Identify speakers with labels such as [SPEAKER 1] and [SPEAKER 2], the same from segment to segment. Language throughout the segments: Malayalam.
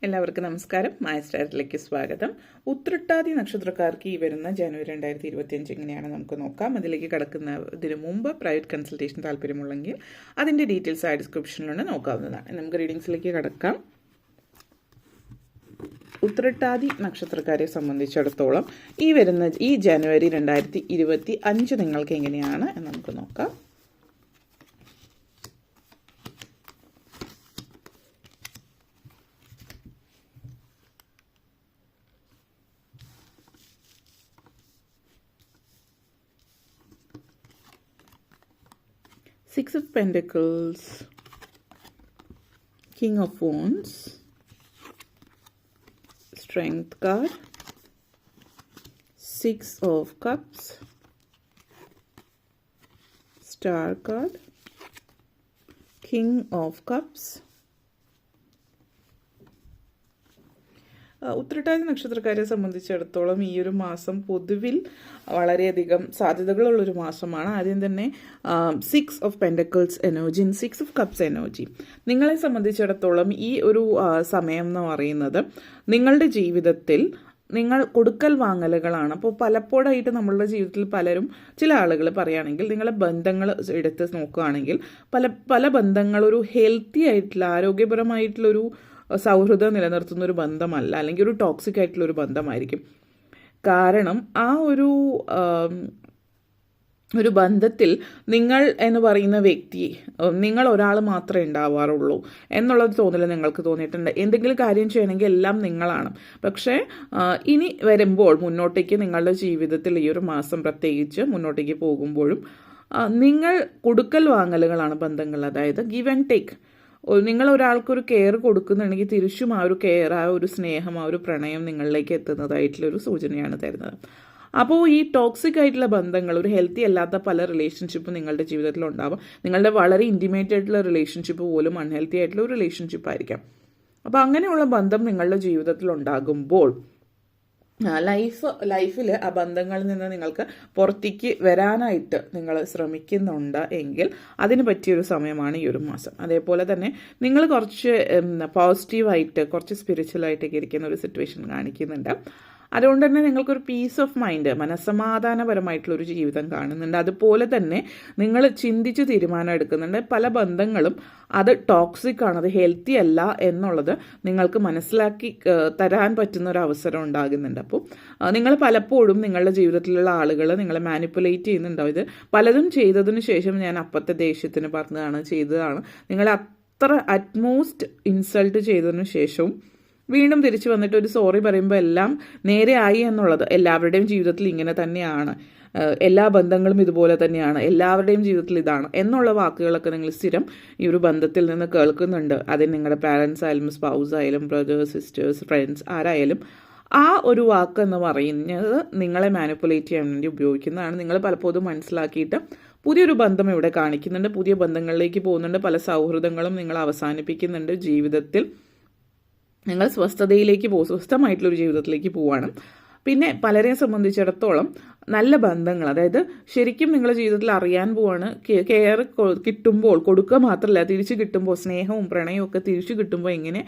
[SPEAKER 1] എല്ലാവർക്കും നമസ്കാരം. മായസ്റ്റാറിലേക്ക് സ്വാഗതം. ഉത്രട്ടാതി നക്ഷത്രക്കാർക്ക് ഈ വരുന്ന ജനുവരി 2025 എങ്ങനെയാണ് നമുക്ക് നോക്കാം. അതിലേക്ക് കടക്കുന്നതിന് മുമ്പ് പ്രൈവറ്റ് കൺസൾട്ടേഷൻ താല്പര്യമുള്ളെങ്കിൽ അതിൻ്റെ ഡീറ്റെയിൽസ് ആ ഡിസ്ക്രിപ്ഷനിലൂടെ നോക്കാവുന്നതാണ്. നമുക്ക് റീഡിങ്സിലേക്ക് കടക്കാം. ഉത്രട്ടാതി നക്ഷത്രക്കാരെ സംബന്ധിച്ചിടത്തോളം ഈ ജനുവരി 2025 നിങ്ങൾക്ക് എങ്ങനെയാണ് എന്ന് നമുക്ക് നോക്കാം. Six of Pentacles, King of Wands, Strength card, Six of Cups, Star card, King of Cups. Uthrattathi നക്ഷത്രക്കാരെ സംബന്ധിച്ചിടത്തോളം ഈ ഒരു മാസം പൊതുവിൽ വളരെയധികം സാധ്യതകളുള്ളൊരു മാസമാണ്. ആദ്യം തന്നെ 6 of Pentacles energy, 6 of Cups energy. നിങ്ങളെ സംബന്ധിച്ചിടത്തോളം ഈ ഒരു സമയം എന്ന് പറയുന്നത് നിങ്ങളുടെ ജീവിതത്തിൽ നിങ്ങൾ കൊടുക്കൽ വാങ്ങലുകളാണ്. അപ്പോൾ പലപ്പോഴായിട്ട് നമ്മളുടെ ജീവിതത്തിൽ ചില ആളുകൾ പറയുകയാണെങ്കിൽ നിങ്ങളെ ബന്ധങ്ങൾ എടുത്ത് നോക്കുകയാണെങ്കിൽ പല ബന്ധങ്ങൾ ഒരു ഹെൽത്തി ആയിട്ടുള്ള ആരോഗ്യപരമായിട്ടുള്ളൊരു സൗഹൃദം നിലനിർത്തുന്ന ഒരു ബന്ധമല്ല, അല്ലെങ്കിൽ ഒരു ടോക്സിക് ആയിട്ടുള്ളൊരു ബന്ധമായിരിക്കും. കാരണം ആ ഒരു ബന്ധത്തിൽ നിങ്ങൾ എന്ന് പറയുന്ന വ്യക്തി, നിങ്ങൾ ഒരാൾ മാത്രമേ ഉണ്ടാവാറുള്ളൂ എന്നുള്ളത് തോന്നൽ നിങ്ങൾക്ക് തോന്നിയിട്ടുണ്ട്. എന്തെങ്കിലും കാര്യം ചെയ്യണമെങ്കിൽ എല്ലാം നിങ്ങളാണ്. പക്ഷേ ഇനി വരുമ്പോൾ മുന്നോട്ടേക്ക് നിങ്ങളുടെ ജീവിതത്തിൽ ഈ ഒരു മാസം പ്രത്യേകിച്ച് മുന്നോട്ടേക്ക് പോകുമ്പോഴും നിങ്ങൾ കൊടുക്കൽ വാങ്ങലുകളാണ് ബന്ധങ്ങൾ. അതായത് ഗിവ് ആൻഡ് ടേക്ക്. നിങ്ങൾ ഒരാൾക്കൊരു കെയർ കൊടുക്കുന്നുണ്ടെങ്കിൽ തിരിച്ചും ആ ഒരു കെയർ, ആ ഒരു സ്നേഹം, ആ ഒരു പ്രണയം നിങ്ങളിലേക്ക് എത്തുന്നതായിട്ടുള്ളൊരു സൂചനയാണ് തരുന്നത്. അപ്പോൾ ഈ ടോക്സിക് ആയിട്ടുള്ള ബന്ധങ്ങൾ, ഒരു ഹെൽത്തി അല്ലാത്ത പല റിലേഷൻഷിപ്പും നിങ്ങളുടെ ജീവിതത്തിൽ ഉണ്ടാവും. നിങ്ങളുടെ വളരെ ഇൻറ്റിമേറ്റ് ആയിട്ടുള്ള റിലേഷൻഷിപ്പ് പോലും അൺഹെൽത്തി ആയിട്ടുള്ള ഒരു റിലേഷൻഷിപ്പ് ആയിരിക്കാം. അപ്പോൾ അങ്ങനെയുള്ള ബന്ധം നിങ്ങളുടെ ജീവിതത്തിൽ ഉണ്ടാകുമ്പോൾ ലൈഫിൽ ആ ബന്ധങ്ങളിൽ നിന്ന് നിങ്ങൾക്ക് പുറത്തേക്ക് വരാനായിട്ട് നിങ്ങൾ ശ്രമിക്കുന്നുണ്ട് എങ്കിൽ അതിന് പറ്റിയൊരു സമയമാണ് ഈ ഒരു മാസം. അതേപോലെ തന്നെ നിങ്ങൾ കുറച്ച് പോസിറ്റീവായിട്ട്, കുറച്ച് സ്പിരിച്വലായിട്ടൊക്കെ ഇരിക്കുന്ന ഒരു സിറ്റുവേഷൻ കാണിക്കുന്നുണ്ട്. അതുകൊണ്ട് തന്നെ നിങ്ങൾക്കൊരു പീസ് ഓഫ് മൈൻഡ്, മനസ്സമാധാനപരമായിട്ടുള്ളൊരു ജീവിതം കാണുന്നുണ്ട്. അതുപോലെ തന്നെ നിങ്ങൾ ചിന്തിച്ച് തീരുമാനം എടുക്കുന്നുണ്ട്. പല ബന്ധങ്ങളും അത് ടോക്സിക് ആണ്, അത് ഹെൽത്തി അല്ല എന്നുള്ളത് നിങ്ങൾക്ക് മനസ്സിലാക്കി തരാൻ പറ്റുന്ന ഒരു അവസരം ഉണ്ടാകുന്നുണ്ട്. അപ്പോൾ നിങ്ങൾ പലപ്പോഴും നിങ്ങളുടെ ജീവിതത്തിലുള്ള ആളുകൾ നിങ്ങളെ മാനിപ്പുലേറ്റ് ചെയ്യുന്നുണ്ടാവും. ഇത് പലതും ചെയ്തതിന് ശേഷം ഞാൻ അപ്പത്തെ ദേഷ്യത്തിന് ചെയ്തതാണ്, നിങ്ങളെ അത്ര അറ്റ്മോസ്റ്റ് ഇൻസൾട്ട് ചെയ്തതിനു ശേഷവും വീണ്ടും തിരിച്ചു വന്നിട്ട് ഒരു സോറി പറയുമ്പോൾ എല്ലാം നേരെ ആയി എന്നുള്ളത് എല്ലാവരുടെയും ജീവിതത്തിൽ ഇങ്ങനെ തന്നെയാണ്, എല്ലാ ബന്ധങ്ങളും ഇതുപോലെ തന്നെയാണ്, എല്ലാവരുടെയും ജീവിതത്തിൽ ഇതാണ് എന്നുള്ള വാക്കുകളൊക്കെ നിങ്ങൾ സ്ഥിരം ഈ ഒരു ബന്ധത്തിൽ നിന്ന് കേൾക്കുന്നുണ്ട്. അതിന് നിങ്ങളുടെ പാരൻസ് ആയാലും, സ്പൗസ് ആയാലും, ബ്രദേഴ്സ്, സിസ്റ്റേഴ്സ്, ഫ്രണ്ട്സ് ആരായാലും ആ ഒരു വാക്ക് എന്ന് പറയുന്നത് നിങ്ങളെ മാനിപ്പുലേറ്റ് ചെയ്യാൻ വേണ്ടി ഉപയോഗിക്കുന്നതാണ്. നിങ്ങൾ പലപ്പോഴും മനസ്സിലാക്കിയിട്ട് പുതിയൊരു ബന്ധം ഇവിടെ കാണിക്കുന്നുണ്ട്, പുതിയ ബന്ധങ്ങളിലേക്ക് പോകുന്നുണ്ട്, പല സൗഹൃദങ്ങളും നിങ്ങൾ അവസാനിപ്പിക്കുന്നുണ്ട്. ജീവിതത്തിൽ നിങ്ങൾ സ്വസ്ഥമായിട്ടുള്ളൊരു ജീവിതത്തിലേക്ക് പോവുകയാണ്. പിന്നെ പലരെ സംബന്ധിച്ചിടത്തോളം നല്ല ബന്ധങ്ങൾ, അതായത് ശരിക്കും നിങ്ങളുടെ ജീവിതത്തിൽ അറിയാൻ പോവാണ്. കെയർ കിട്ടുമ്പോൾ, കൊടുക്കുക മാത്രമല്ല തിരിച്ചു കിട്ടുമ്പോൾ, സ്നേഹവും പ്രണയവും ഒക്കെ തിരിച്ചു കിട്ടുമ്പോൾ എങ്ങനെ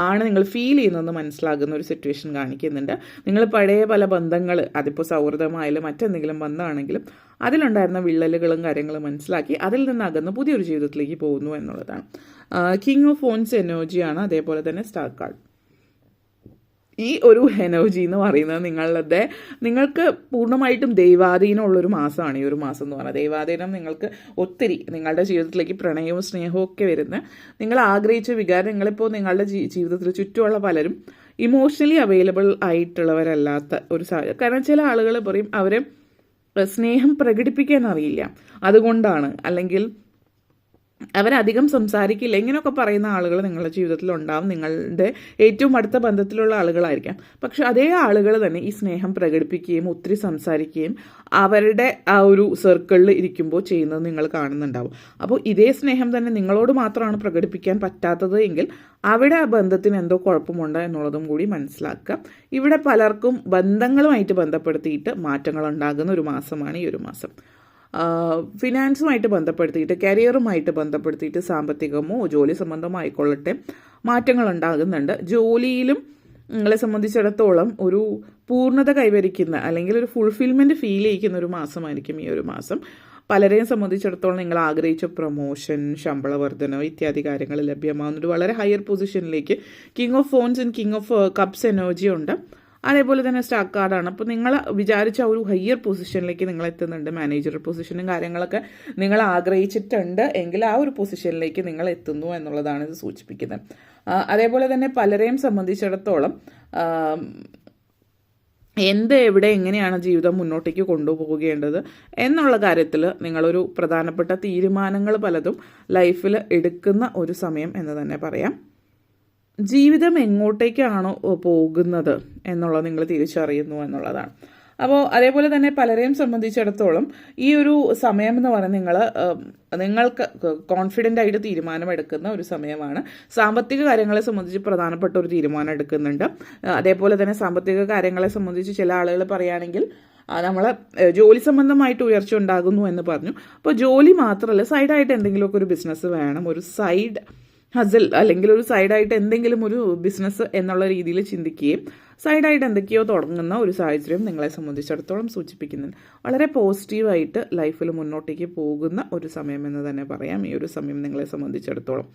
[SPEAKER 1] ആണ് നിങ്ങൾ ഫീൽ ചെയ്യുന്നതെന്ന് മനസ്സിലാകുന്ന ഒരു സിറ്റുവേഷൻ കാണിക്കുന്നുണ്ട്. നിങ്ങൾ പഴയ പല ബന്ധങ്ങൾ, അതിപ്പോൾ സൗഹൃദമായാലും മറ്റെന്തെങ്കിലും ബന്ധമാണെങ്കിലും അതിലുണ്ടായിരുന്ന വിള്ളലുകളും കാര്യങ്ങളും മനസ്സിലാക്കി അതിൽ നിന്ന് അകന്ന് പുതിയൊരു ജീവിതത്തിലേക്ക് പോകുന്നു എന്നുള്ളതാണ്. കിങ് ഓഫ് വോൺസ് എനർജിയാണ്. അതേപോലെ തന്നെ സ്റ്റാർ കാർഡ്. ഈ ഒരു എനർജി എന്ന് പറയുന്നത് നിങ്ങൾക്ക് പൂർണ്ണമായിട്ടും ദൈവാധീനമുള്ളൊരു മാസമാണ് ഈ ഒരു മാസം എന്ന് പറയുന്നത്. ദൈവാധീനം നിങ്ങൾക്ക് ഒത്തിരി നിങ്ങളുടെ ജീവിതത്തിലേക്ക് പ്രണയവും സ്നേഹവും ഒക്കെ വരുന്ന, നിങ്ങൾ ആഗ്രഹിച്ച വികാരം, നിങ്ങളിപ്പോൾ നിങ്ങളുടെ ജീവിതത്തിൽ ചുറ്റുമുള്ള പലരും ഇമോഷണലി അവൈലബിൾ ആയിട്ടുള്ളവരല്ലാത്ത ഒരു സാഹചര്യം. കാരണം ചില ആളുകൾ പറയും അവരെ സ്നേഹം പ്രകടിപ്പിക്കാൻ അറിയില്ല, അതുകൊണ്ടാണ്, അല്ലെങ്കിൽ അവരധികം സംസാരിക്കില്ല, ഇങ്ങനെയൊക്കെ പറയുന്ന ആളുകൾ നിങ്ങളുടെ ജീവിതത്തിൽ ഉണ്ടാവും. നിങ്ങളുടെ ഏറ്റവും അടുത്ത ബന്ധത്തിലുള്ള ആളുകളായിരിക്കാം. പക്ഷെ അതേ ആളുകൾ തന്നെ ഈ സ്നേഹം പ്രകടിപ്പിക്കുകയും ഒത്തിരി സംസാരിക്കുകയും അവരുടെ ആ ഒരു സർക്കിളിൽ ഇരിക്കുമ്പോൾ ചെയ്യുന്നത് നിങ്ങൾ കാണുന്നുണ്ടാവും. അപ്പോൾ ഇതേ സ്നേഹം തന്നെ നിങ്ങളോട് മാത്രമാണ് പ്രകടിപ്പിക്കാൻ പറ്റാത്തത് എങ്കിൽ അവിടെ ആ ബന്ധത്തിന് എന്തോ കുഴപ്പമുണ്ട് എന്നുള്ളതും കൂടി മനസ്സിലാക്കുക. ഇവിടെ പലർക്കും ബന്ധങ്ങളുമായിട്ട് ബന്ധപ്പെടുത്തിയിട്ട് മാറ്റങ്ങൾ ഉണ്ടാകുന്ന ഒരു മാസമാണ് ഈ ഒരു മാസം. ഫിനാൻസുമായിട്ട് ബന്ധപ്പെടുത്തിയിട്ട്, കരിയറുമായിട്ട് ബന്ധപ്പെടുത്തിയിട്ട്, സാമ്പത്തികമോ ജോലി സംബന്ധമോ ആയിക്കൊള്ളട്ടെ, മാറ്റങ്ങൾ ഉണ്ടാകുന്നുണ്ട്. ജോലിയിലും നിങ്ങളെ സംബന്ധിച്ചിടത്തോളം ഒരു പൂർണ്ണത കൈവരിക്കുന്ന അല്ലെങ്കിൽ ഒരു ഫുൾഫിൽമെൻറ്റ് ഫീൽ ചെയ്യിക്കുന്ന ഒരു മാസമായിരിക്കും ഈ ഒരു മാസം. പലരെയും സംബന്ധിച്ചിടത്തോളം നിങ്ങൾ ആഗ്രഹിച്ച പ്രൊമോഷൻ, ശമ്പള വർധനവ് ഇത്യാദി കാര്യങ്ങൾ ലഭ്യമാകുന്നൊരു വളരെ ഹയർ പൊസിഷനിലേക്ക് king of phones and king of cups energy ഉണ്ട്. അതേപോലെ തന്നെ സ്റ്റാർ കാർഡാണ്. അപ്പോൾ നിങ്ങൾ വിചാരിച്ച ഒരു ഹയർ പൊസിഷനിലേക്ക് നിങ്ങൾ എത്തുന്നുണ്ട്. മാനേജർ പൊസിഷനും കാര്യങ്ങളൊക്കെ നിങ്ങൾ ആഗ്രഹിച്ചിട്ടുണ്ട് എങ്കിൽ ആ ഒരു പൊസിഷനിലേക്ക് നിങ്ങൾ എത്തുന്നു എന്നുള്ളതാണ് ഇത് സൂചിപ്പിക്കുന്നത്. അതേപോലെ തന്നെ പലരെയും സംബന്ധിച്ചിടത്തോളം എവിടെ എങ്ങനെയാണ് ജീവിതം മുന്നോട്ടേക്ക് കൊണ്ടുപോകേണ്ടത് എന്നുള്ള കാര്യത്തിൽ നിങ്ങളൊരു പ്രധാനപ്പെട്ട തീരുമാനങ്ങൾ പലതും ലൈഫിൽ എടുക്കുന്ന ഒരു സമയം എന്ന് തന്നെ പറയാം. ജീവിതം എങ്ങോട്ടേക്കാണോ പോകുന്നത് എന്നുള്ളത് നിങ്ങൾ തിരിച്ചറിയുന്നു എന്നുള്ളതാണ്. അപ്പോൾ അതേപോലെ തന്നെ പലരെയും സംബന്ധിച്ചിടത്തോളം ഈ ഒരു സമയം എന്ന് പറയുന്നത് നിങ്ങൾക്ക് കോൺഫിഡൻ്റ് ആയിട്ട് തീരുമാനമെടുക്കുന്ന ഒരു സമയമാണ്. സാമ്പത്തിക കാര്യങ്ങളെ സംബന്ധിച്ച് പ്രധാനപ്പെട്ട ഒരു തീരുമാനം എടുക്കുന്നുണ്ട്. അതേപോലെ തന്നെ സാമ്പത്തിക കാര്യങ്ങളെ സംബന്ധിച്ച് ചില ആളുകൾ പറയുകയാണെങ്കിൽ നമ്മളെ ജോലി സംബന്ധമായിട്ട് ഉയർച്ച ഉണ്ടാകുന്നു എന്ന് പറഞ്ഞു. അപ്പോൾ ജോലി മാത്രമല്ല, സൈഡായിട്ട് എന്തെങ്കിലുമൊക്കെ ഒരു ബിസിനസ് വേണം, ഒരു സൈഡ് ഹസിൽ അല്ലെങ്കിൽ ഒരു സൈഡായിട്ട് എന്തെങ്കിലും ഒരു ബിസിനസ് എന്നുള്ള രീതിയിൽ ചിന്തിക്കുകയും സൈഡായിട്ട് എന്തൊക്കെയോ തുടങ്ങുന്ന ഒരു സാഹചര്യം നിങ്ങളെ സംബന്ധിച്ചിടത്തോളം സൂചിപ്പിക്കുന്നുണ്ട്. വളരെ പോസിറ്റീവായിട്ട് ലൈഫിൽ മുന്നോട്ടേക്ക് പോകുന്ന ഒരു സമയം എന്ന് തന്നെ പറയാം ഈ ഒരു സമയം നിങ്ങളെ സംബന്ധിച്ചിടത്തോളം.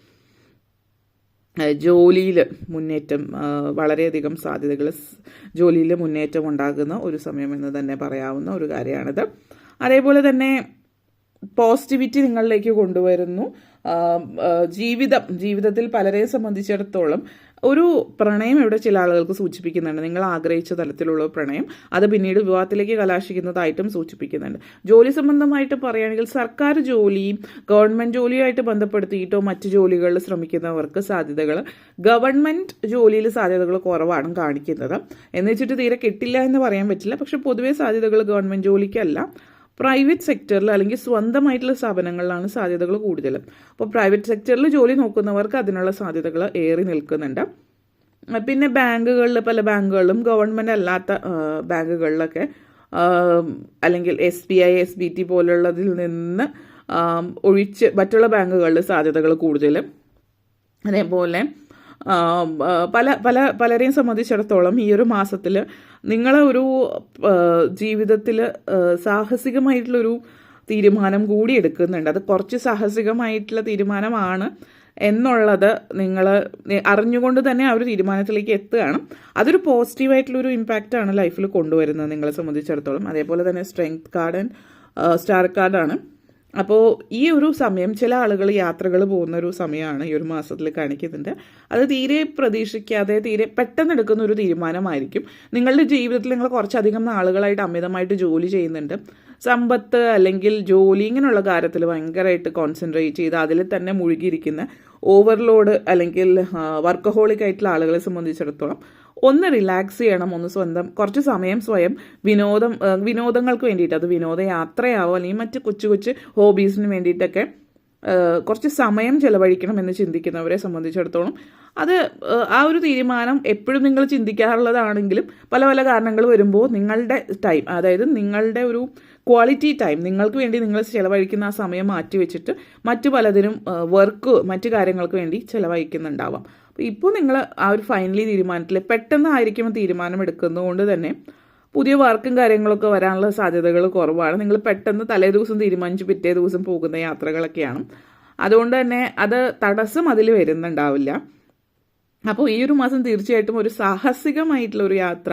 [SPEAKER 1] ജോലിയിൽ മുന്നേറ്റം, വളരെയധികം സാധ്യതകൾ, ജോലിയിൽ മുന്നേറ്റം ഉണ്ടാകുന്ന ഒരു സമയം എന്ന് തന്നെ പറയാവുന്ന ഒരു കാര്യമാണിത്. അതേപോലെ തന്നെ പോസിറ്റിവിറ്റി നിങ്ങളിലേക്ക് കൊണ്ടുവരുന്നു. ജീവിതത്തിൽ പലരെ സംബന്ധിച്ചിടത്തോളം ഒരു പ്രണയം ഇവിടെ ചില ആളുകൾക്ക് സൂചിപ്പിക്കുന്നുണ്ട്. നിങ്ങൾ ആഗ്രഹിച്ച തലത്തിലുള്ള പ്രണയം അത് പിന്നീട് വിവാഹത്തിലേക്ക് കലാശിക്കുന്നതായിട്ടും സൂചിപ്പിക്കുന്നുണ്ട്. ജോലി സംബന്ധമായിട്ട് പറയുകയാണെങ്കിൽ സർക്കാർ ജോലിയും ഗവൺമെൻറ് ജോലിയുമായിട്ട് ബന്ധപ്പെടുത്തിയിട്ടോ മറ്റ് ജോലികളിൽ ശ്രമിക്കുന്നവർക്ക് സാധ്യതകൾ, ഗവൺമെൻറ് ജോലിയിൽ സാധ്യതകൾ കുറവാണ് കാണിക്കുന്നത്. എന്ന് വെച്ചിട്ട് തീരെ കിട്ടില്ല എന്ന് പറയാൻ പറ്റില്ല. പക്ഷെ പൊതുവേ സാധ്യതകൾ ഗവൺമെൻറ് ജോലിക്കല്ല, പ്രൈവറ്റ് സെക്ടറിൽ അല്ലെങ്കിൽ സ്വന്തമായിട്ടുള്ള സ്ഥാപനങ്ങളിലാണ് സാധ്യതകൾ കൂടുതൽ. അപ്പോൾ പ്രൈവറ്റ് സെക്ടറിൽ ജോലി നോക്കുന്നവർക്ക് അതിനുള്ള സാധ്യതകൾ ഏറി നിൽക്കുന്നുണ്ട്. പിന്നെ ബാങ്കുകളിൽ, പല ബാങ്കുകളിലും ഗവൺമെൻറ് അല്ലാത്ത ബാങ്കുകളിലൊക്കെ അല്ലെങ്കിൽ SBI, SBT പോലുള്ളതിൽ നിന്ന് ഒഴിച്ച് മറ്റുള്ള ബാങ്കുകളിൽ സാധ്യതകൾ കൂടുതൽ. അതേപോലെ പലരെയും സംബന്ധിച്ചിടത്തോളം ഈ ഒരു മാസത്തിൽ നിങ്ങളെ ഒരു ജീവിതത്തിൽ സാഹസികമായിട്ടുള്ളൊരു തീരുമാനം കൂടി എടുക്കുന്നുണ്ട്. അത് കുറച്ച് സാഹസികമായിട്ടുള്ള തീരുമാനമാണ് എന്നുള്ളത് നിങ്ങൾ അറിഞ്ഞുകൊണ്ട് തന്നെ ആ ഒരു തീരുമാനത്തിലേക്ക് എത്തുകയാണ്. അതൊരു പോസിറ്റീവായിട്ടുള്ളൊരു ഇമ്പാക്റ്റാണ് ലൈഫിൽ കൊണ്ടുവരുന്നത് നിങ്ങളെ സംബന്ധിച്ചിടത്തോളം. അതേപോലെ തന്നെ സ്ട്രെങ്ത് കാർഡ് ആൻഡ് സ്റ്റാർ കാർഡാണ്. അപ്പോൾ ഈ ഒരു സമയം ചില ആളുകൾ യാത്രകൾ പോകുന്ന ഒരു സമയമാണ് ഈ ഒരു മാസത്തിൽ കാണിക്കുന്നുണ്ട്. അത് തീരെ പ്രതീക്ഷിക്കാതെ തീരെ പെട്ടെന്ന് എടുക്കുന്ന ഒരു തീരുമാനമായിരിക്കും. നിങ്ങളുടെ ജീവിതത്തിൽ നിങ്ങൾ കുറച്ചധികം നാളുകളായിട്ട് അമിതമായിട്ട് ജോലി ചെയ്യുന്നുണ്ട്, സമ്പത്ത് അല്ലെങ്കിൽ ജോലി ഇങ്ങനെയുള്ള കാര്യത്തിൽ ഭയങ്കരമായിട്ട് കോൺസെൻട്രേറ്റ് ചെയ്ത് അതിൽ തന്നെ മുഴുകിയിരിക്കുന്ന ഓവർലോഡ് അല്ലെങ്കിൽ വർക്കഹോളിക് ആയിട്ടുള്ള ആളുകളെ സംബന്ധിച്ചിടത്തോളം ഒന്ന് റിലാക്സ് ചെയ്യണം, ഒന്ന് കുറച്ച് സമയം സ്വയം വിനോദങ്ങൾക്ക് വേണ്ടിയിട്ട്, അത് വിനോദയാത്രയാവോ അല്ലെങ്കിൽ മറ്റ് കൊച്ചു കൊച്ചു ഹോബീസിന് വേണ്ടിയിട്ടൊക്കെ കുറച്ച് സമയം ചെലവഴിക്കണം എന്ന് ചിന്തിക്കുന്നവരെ സംബന്ധിച്ചിടത്തോളം അത് ആ ഒരു തീരുമാനം എപ്പോഴും നിങ്ങൾ ചിന്തിക്കാറുള്ളതാണെങ്കിലും പല പല കാരണങ്ങൾ വരുമ്പോൾ നിങ്ങളുടെ ടൈം, അതായത് നിങ്ങളുടെ ഒരു ക്വാളിറ്റി ടൈം, നിങ്ങൾക്ക് വേണ്ടി നിങ്ങൾ ചെലവഴിക്കുന്ന ആ സമയം മാറ്റി വെച്ചിട്ട് മറ്റു പലതിനും മറ്റു കാര്യങ്ങൾക്ക് വേണ്ടി ചെലവഴിക്കുന്നുണ്ടാവാം. അപ്പോൾ ഇപ്പോൾ നിങ്ങൾ ആ ഒരു ഫൈനലി തീരുമാനത്തിൽ പെട്ടെന്നായിരിക്കും തീരുമാനം എടുക്കുന്നതുകൊണ്ട് തന്നെ പുതിയ വർക്കും കാര്യങ്ങളൊക്കെ വരാനുള്ള സാധ്യതകൾ കുറവാണ്. നിങ്ങൾ പെട്ടെന്ന് തലേ ദിവസം തീരുമാനിച്ച് പിറ്റേ ദിവസം പോകുന്ന യാത്രകളൊക്കെയാണ്. അതുകൊണ്ട് തന്നെ അത് തടസ്സം അതിൽ വരുന്നുണ്ടാവില്ല. അപ്പോൾ ഈ ഒരു മാസം തീർച്ചയായിട്ടും ഒരു സാഹസികമായിട്ടുള്ളൊരു യാത്ര,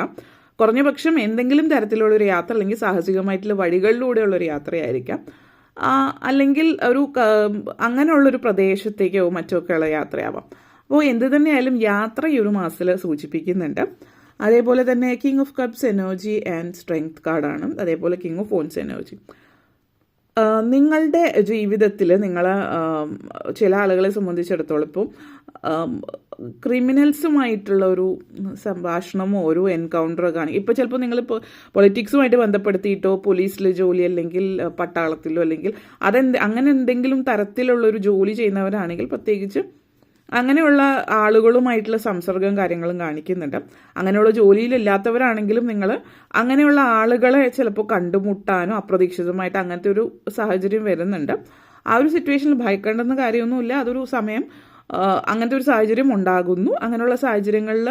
[SPEAKER 1] കുറഞ്ഞ പക്ഷം എന്തെങ്കിലും തരത്തിലുള്ളൊരു യാത്ര അല്ലെങ്കിൽ സാഹസികമായിട്ടുള്ള വഴികളിലൂടെയുള്ളൊരു യാത്രയായിരിക്കാം, അല്ലെങ്കിൽ ഒരു അങ്ങനെയുള്ളൊരു പ്രദേശത്തേക്കോ മറ്റോ ഒക്കെയുള്ള യാത്രയാവാം. അപ്പോൾ എന്ത് തന്നെയായാലും യാത്ര ഈ ഒരു മാസത്തിൽ സൂചിപ്പിക്കുന്നുണ്ട്. അതേപോലെ തന്നെ king of cups energy and strength കാർഡാണ്. അതേപോലെ കിങ് ഓഫ് ഫോൺസ് എനർജി. നിങ്ങളുടെ ജീവിതത്തിൽ ചില ആളുകളെ സംബന്ധിച്ചിടത്തോളം ഇപ്പോൾ ക്രിമിനൽസുമായിട്ടുള്ള ഒരു സംഭാഷണമോ ഒരു എൻകൗണ്ടറോ കാണും. ഇപ്പോൾ ചിലപ്പോൾ നിങ്ങളിപ്പോൾ പൊളിറ്റിക്സുമായിട്ട് ബന്ധപ്പെടുത്തിയിട്ടോ പോലീസിൽ ജോലി അല്ലെങ്കിൽ പട്ടാളത്തിലോ അല്ലെങ്കിൽ അങ്ങനെ എന്തെങ്കിലും തരത്തിലുള്ളൊരു ജോലി ചെയ്യുന്നവരാണെങ്കിൽ പ്രത്യേകിച്ച് അങ്ങനെയുള്ള ആളുകളുമായിട്ടുള്ള സംസർഗം കാര്യങ്ങളും കാണിക്കുന്നുണ്ട്. അങ്ങനെയുള്ള ജോലിയിലില്ലാത്തവരാണെങ്കിലും നിങ്ങൾ അങ്ങനെയുള്ള ആളുകളെ ചിലപ്പോൾ കണ്ടുമുട്ടാനോ അപ്രതീക്ഷിതമായിട്ട് അങ്ങനത്തെ ഒരു സാഹചര്യം വരുന്നുണ്ട്. ആ ഒരു സിറ്റുവേഷനിൽ ഭയക്കേണ്ടെന്ന കാര്യമൊന്നുമില്ല. അതൊരു സമയം അങ്ങനത്തെ ഒരു സാഹചര്യം ഉണ്ടാകുന്നു. അങ്ങനെയുള്ള സാഹചര്യങ്ങളിൽ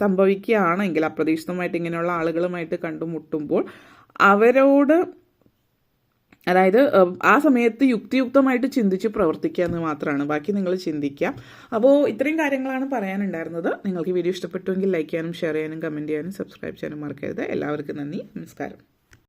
[SPEAKER 1] സംഭവിക്കുകയാണെങ്കിൽ അപ്രതീക്ഷിതമായിട്ട് ഇങ്ങനെയുള്ള ആളുകളുമായിട്ട് കണ്ടുമുട്ടുമ്പോൾ അവരോട്, അതായത് ആ സമയത്ത് യുക്തിയുക്തമായിട്ട് ചിന്തിച്ച് പ്രവർത്തിക്കുക എന്ന് മാത്രമാണ്. ബാക്കി നിങ്ങൾ ചിന്തിക്കുക. അപ്പോൾ ഇത്രയും കാര്യങ്ങളാണ് പറയാനുണ്ടായിരുന്നത്. നിങ്ങൾക്ക് വീഡിയോ ഇഷ്ടപ്പെട്ടുവെങ്കിൽ ലൈക്ക് ചെയ്യാനും ഷെയർ ചെയ്യാനും കമൻറ്റ് ചെയ്യാനും സബ്സ്ക്രൈബ് ചെയ്യാനും മറക്കരുത്. എല്ലാവർക്കും നന്ദി, നമസ്കാരം.